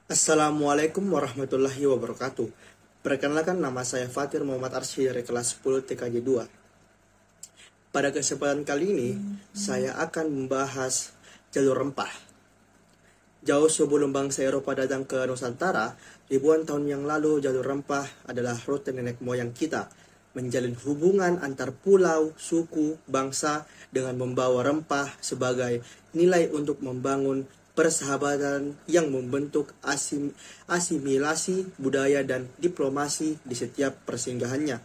Assalamualaikum warahmatullahi wabarakatuh. Perkenalkan, nama saya Fatir Muhammad Arsy dari kelas 10 TKJ 2. Pada kesempatan kali ini, saya akan membahas jalur rempah. Jauh sebelum bangsa Eropa datang ke Nusantara, ribuan tahun yang lalu jalur rempah adalah rute nenek moyang kita, menjalin hubungan antar pulau, suku, bangsa dengan membawa rempah sebagai nilai untuk membangun persahabatan yang membentuk asimilasi budaya dan diplomasi di setiap persinggahannya.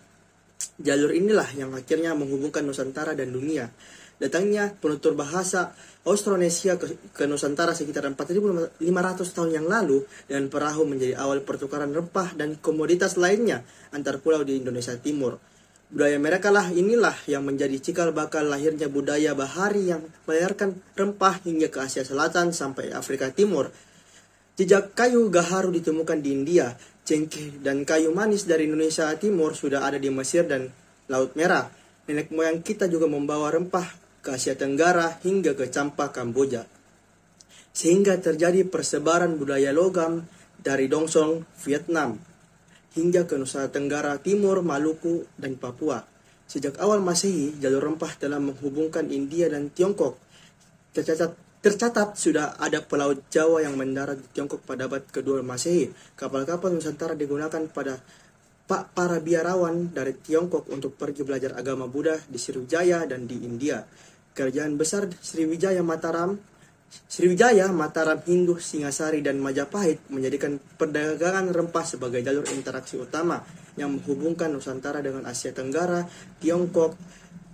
Jalur inilah yang akhirnya menghubungkan Nusantara dan dunia. Datangnya penutur bahasa Austronesia ke Nusantara sekitar 4.500 tahun yang lalu dengan perahu menjadi awal pertukaran rempah dan komoditas lainnya antar pulau di Indonesia Timur. Budaya mereka lah inilah yang menjadi cikal bakal lahirnya budaya bahari yang melayarkan rempah hingga ke Asia Selatan sampai Afrika Timur. Jejak kayu gaharu ditemukan di India, cengkeh dan kayu manis dari Indonesia Timur sudah ada di Mesir dan Laut Merah. Nenek moyang kita juga membawa rempah ke Asia Tenggara hingga ke Champa, Kamboja. Sehingga terjadi persebaran budaya logam dari Dongsong, Vietnam, hingga ke Nusa Tenggara Timur, Maluku, dan Papua. Sejak awal Masehi, jalur rempah telah menghubungkan India dan Tiongkok. Tercatat sudah ada pelaut Jawa yang mendarat di Tiongkok pada abad kedua Masehi. Kapal-kapal Nusantara digunakan pada para biarawan dari Tiongkok untuk pergi belajar agama Buddha di Sriwijaya dan di India. Kerajaan besar Sriwijaya, Mataram, Hindu, Singasari, dan Majapahit menjadikan perdagangan rempah sebagai jalur interaksi utama yang menghubungkan Nusantara dengan Asia Tenggara, Tiongkok,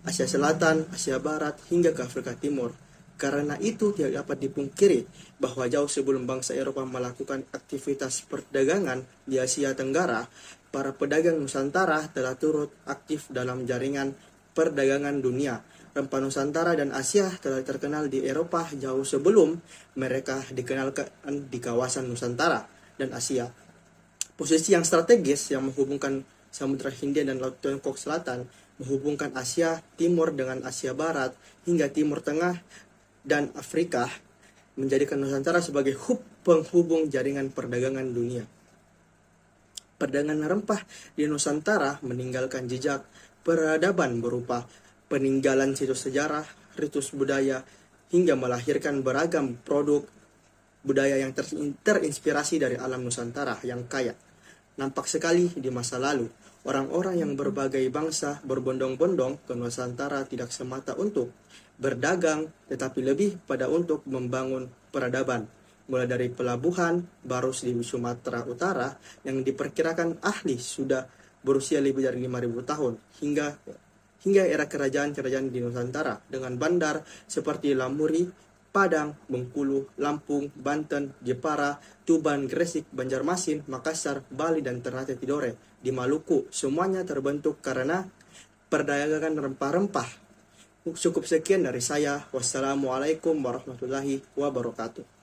Asia Selatan, Asia Barat, hingga ke Afrika Timur. Karena itu tidak dapat dipungkiri bahwa jauh sebelum bangsa Eropa melakukan aktivitas perdagangan di Asia Tenggara, para pedagang Nusantara telah turut aktif dalam jaringan perdagangan dunia. Rempah Nusantara dan Asia telah terkenal di Eropa jauh sebelum mereka dikenalkan di kawasan Nusantara dan Asia. Posisi yang strategis yang menghubungkan Samudra Hindia dan Laut Tiongkok Selatan, menghubungkan Asia Timur dengan Asia Barat hingga Timur Tengah dan Afrika, menjadikan Nusantara sebagai hub penghubung jaringan perdagangan dunia. Perdagangan rempah di Nusantara meninggalkan jejak peradaban berupa peninggalan situs sejarah, ritus budaya, hingga melahirkan beragam produk budaya yang terinspirasi dari alam Nusantara yang kaya. Nampak sekali di masa lalu, orang-orang yang berbagai bangsa berbondong-bondong ke Nusantara tidak semata untuk berdagang, tetapi lebih pada untuk membangun peradaban. Mulai dari pelabuhan Barus di Sumatera Utara yang diperkirakan ahli sudah berusia lebih dari 5.000 tahun, hingga era kerajaan-kerajaan di Nusantara dengan bandar seperti Lamuri, Padang, Bengkulu, Lampung, Banten, Jepara, Tuban, Gresik, Banjarmasin, Makassar, Bali, dan Ternate Tidore di Maluku. Semuanya terbentuk karena perdagangan rempah-rempah. Cukup sekian dari saya. Wassalamualaikum warahmatullahi wabarakatuh.